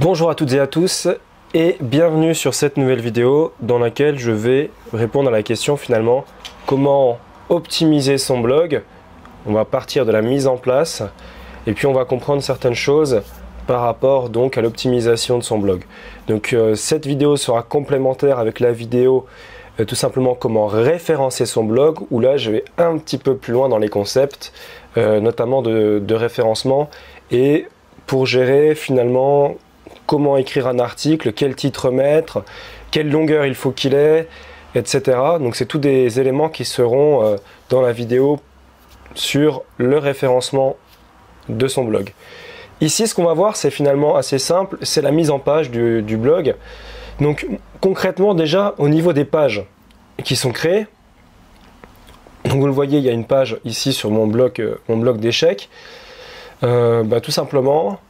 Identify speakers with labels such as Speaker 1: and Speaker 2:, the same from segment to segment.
Speaker 1: Bonjour à toutes et à tous et bienvenue sur cette nouvelle vidéo dans laquelle je vais répondre à la question finalement comment optimiser son blog. On va partir de la mise en place et puis on va comprendre certaines choses par rapport donc à l'optimisation de son blog. Donc cette vidéo sera complémentaire avec la vidéo tout simplement comment référencer son blog, où là je vais un petit peu plus loin dans les concepts notamment de référencement et pour gérer finalement comment écrire un article, quel titre mettre, quelle longueur il faut qu'il ait, etc. Donc c'est tous des éléments qui seront dans la vidéo sur le référencement de son blog. Ici ce qu'on va voir c'est finalement assez simple, c'est la mise en page du blog. Donc concrètement déjà au niveau des pages qui sont créées, donc vous le voyez il y a une page ici sur mon blog d'échecs, tout simplement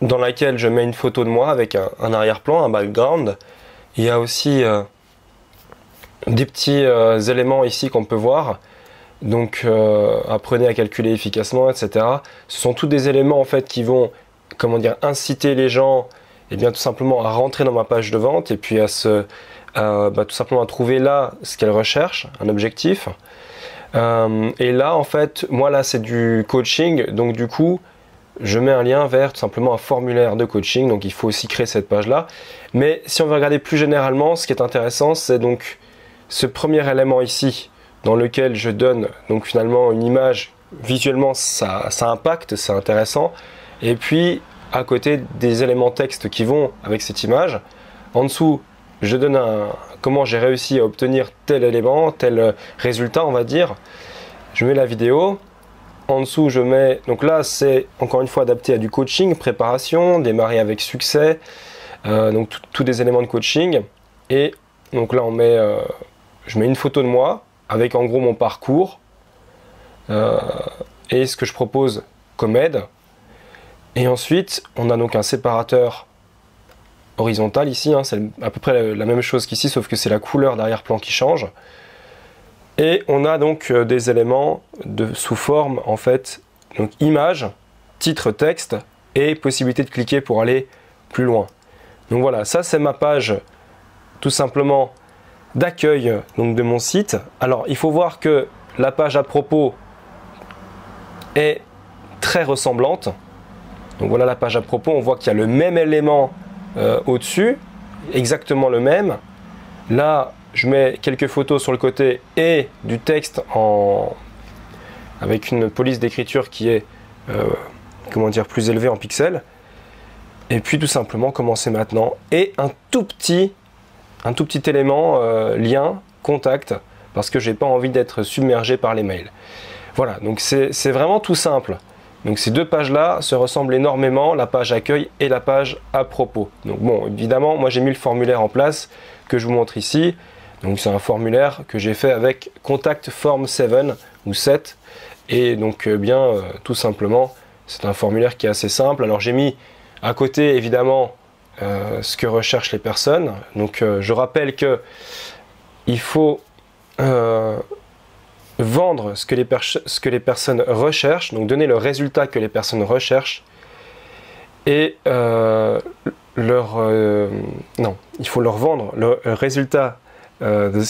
Speaker 1: dans laquelle je mets une photo de moi avec un arrière-plan, un background. Il y a aussi des petits éléments ici qu'on peut voir. Donc apprenez à calculer efficacement, etc. Ce sont tous des éléments en fait qui vont, comment dire, inciter les gens tout simplement à rentrer dans ma page de vente et puis à tout simplement à trouver là ce qu'elles recherchent, un objectif. Et là en fait, moi là c'est du coaching, donc du coup je mets un lien vers tout simplement un formulaire de coaching, donc il faut aussi créer cette page là. Mais si on veut regarder plus généralement, ce qui est intéressant c'est donc ce premier élément ici dans lequel je donne donc finalement une image, visuellement ça impacte, c'est intéressant, et puis à côté des éléments texte qui vont avec cette image. En dessous je donne comment j'ai réussi à obtenir tel élément, tel résultat on va dire. Je mets la vidéo. En dessous, je mets, donc là, c'est encore une fois adapté à du coaching, préparation, démarrer avec succès, donc tous des éléments de coaching. Et donc là, je mets une photo de moi avec en gros mon parcours et ce que je propose comme aide. Et ensuite, on a donc un séparateur horizontal ici, c'est à peu près la même chose qu'ici, sauf que c'est la couleur d'arrière-plan qui change. Et on a donc des éléments sous forme en fait, donc image, titre, texte et possibilité de cliquer pour aller plus loin. Donc voilà, ça c'est ma page tout simplement d'accueil donc de mon site. Alors il faut voir que la page à propos est très ressemblante. Donc voilà la page à propos, on voit qu'il y a le même élément au-dessus, exactement le même. Là, je mets quelques photos sur le côté et du texte avec une police d'écriture qui est plus élevée en pixels. Et puis tout simplement commencer maintenant. Et un tout petit élément, lien, contact, parce que j'ai pas envie d'être submergé par les mails. Voilà, donc c'est vraiment tout simple. Donc ces deux pages-là se ressemblent énormément, la page accueil et la page à propos. Donc bon, évidemment, moi j'ai mis le formulaire en place que je vous montre ici. Donc c'est un formulaire que j'ai fait avec Contact Form 7 ou 7. Et donc tout simplement, c'est un formulaire qui est assez simple. Alors j'ai mis à côté évidemment ce que recherchent les personnes. Donc je rappelle que il faut vendre ce que les personnes recherchent, donc donner le résultat que les personnes recherchent. Et il faut leur vendre le résultat il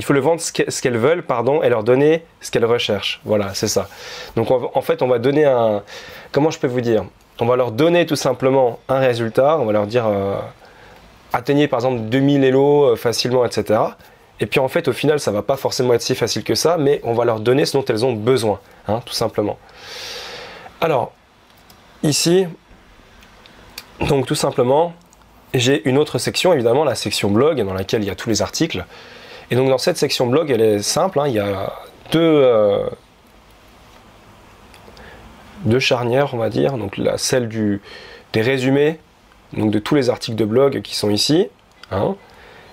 Speaker 1: faut le vendre ce qu'elles veulent, et leur donner ce qu'elles recherchent. Voilà, c'est ça. Donc en fait, on va donner comment je peux vous dire? On va leur donner tout simplement un résultat, on va leur dire atteignez par exemple 2000 Elo facilement, etc. Et puis en fait, au final, ça va pas forcément être si facile que ça, mais on va leur donner ce dont elles ont besoin, tout simplement. Alors, ici, donc tout simplement, j'ai une autre section, évidemment, la section blog, dans laquelle il y a tous les articles. Et donc dans cette section blog, elle est simple, il y a deux charnières, on va dire. Donc celle des résumés, donc de tous les articles de blog qui sont ici.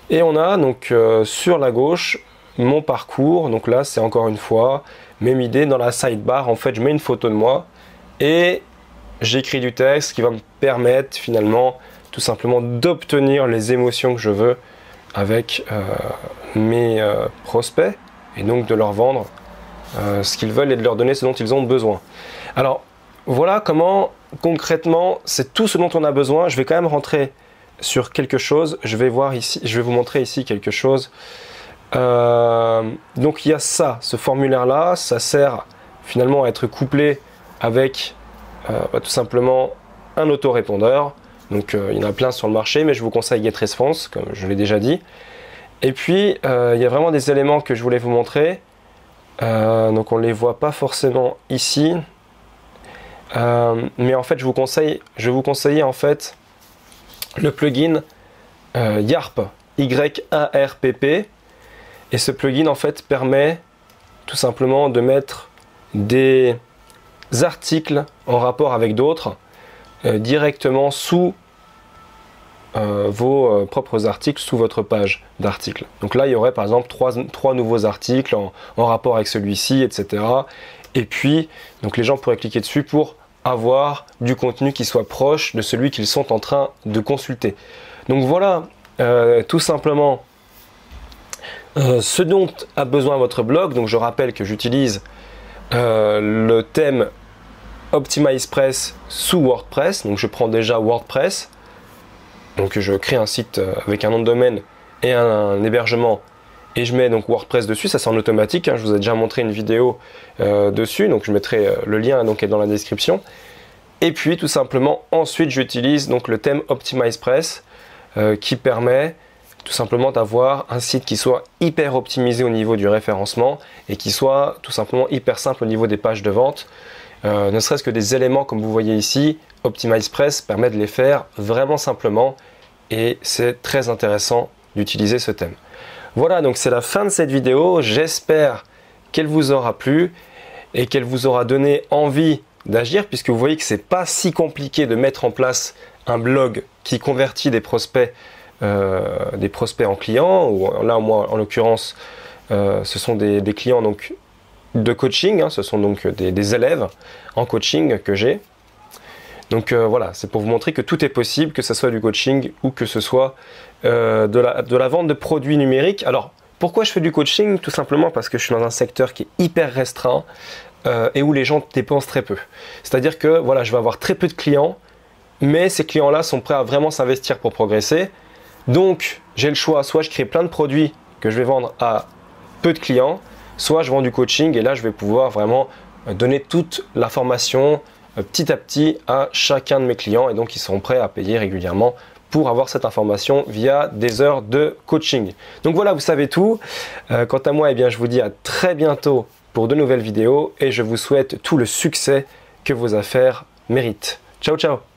Speaker 1: Et on a donc sur la gauche mon parcours. Donc là, c'est encore une fois même idée. Dans la sidebar, en fait, je mets une photo de moi et j'écris du texte qui va me permettre finalement tout simplement d'obtenir les émotions que je veux avec mes prospects et donc de leur vendre ce qu'ils veulent et de leur donner ce dont ils ont besoin. Alors voilà comment concrètement, c'est tout ce dont on a besoin. Je vais quand même rentrer sur quelque chose. Je vais voir ici, je vais vous montrer ici quelque chose. Donc il y a ça, ce formulaire-là, ça sert finalement à être couplé avec tout simplement un autorépondeur. Donc il y en a plein sur le marché, mais je vous conseille GetResponse, comme je l'ai déjà dit. Et puis il y a vraiment des éléments que je voulais vous montrer. Donc on ne les voit pas forcément ici. Mais en fait je vais vous conseiller en fait le plugin YARP, Y-A-R-P-P. Et ce plugin en fait permet tout simplement de mettre des articles en rapport avec d'autres directement sous vos propres articles, sous votre page d'articles. Donc là il y aurait par exemple trois nouveaux articles en rapport avec celui-ci, etc. Et puis donc les gens pourraient cliquer dessus pour avoir du contenu qui soit proche de celui qu'ils sont en train de consulter. Donc voilà tout simplement ce dont a besoin votre blog. Donc je rappelle que j'utilise le thème OptimizePress sous WordPress. Donc je prends déjà WordPress, donc je crée un site avec un nom de domaine et un hébergement et je mets donc WordPress dessus. Ça c'est en automatique, hein. Je vous ai déjà montré une vidéo dessus, donc je mettrai le lien donc, est dans la description. Et puis tout simplement ensuite j'utilise donc le thème OptimizePress qui permet tout simplement d'avoir un site qui soit hyper optimisé au niveau du référencement et qui soit tout simplement hyper simple au niveau des pages de vente. Ne serait-ce que des éléments comme vous voyez ici, OptimizePress permet de les faire vraiment simplement et c'est très intéressant d'utiliser ce thème. Voilà, donc c'est la fin de cette vidéo. J'espère qu'elle vous aura plu et qu'elle vous aura donné envie d'agir, puisque vous voyez que c'est pas si compliqué de mettre en place un blog qui convertit des prospects en clients, ou là moi en l'occurrence ce sont des clients donc de coaching, hein, ce sont donc des élèves en coaching que j'ai. Donc voilà, c'est pour vous montrer que tout est possible, que ce soit du coaching ou que ce soit de la vente de produits numériques. Alors pourquoi je fais du coaching? Tout simplement parce que je suis dans un secteur qui est hyper restreint et où les gens dépensent très peu. C'est-à-dire que voilà, je vais avoir très peu de clients, mais ces clients-là sont prêts à vraiment s'investir pour progresser. Donc j'ai le choix, soit je crée plein de produits que je vais vendre à peu de clients, soit je vends du coaching et là je vais pouvoir vraiment donner toute la formation petit à petit à chacun de mes clients et donc ils seront prêts à payer régulièrement pour avoir cette information via des heures de coaching. Donc voilà, vous savez tout. Quant à moi, eh bien, je vous dis à très bientôt pour de nouvelles vidéos et je vous souhaite tout le succès que vos affaires méritent. Ciao, ciao!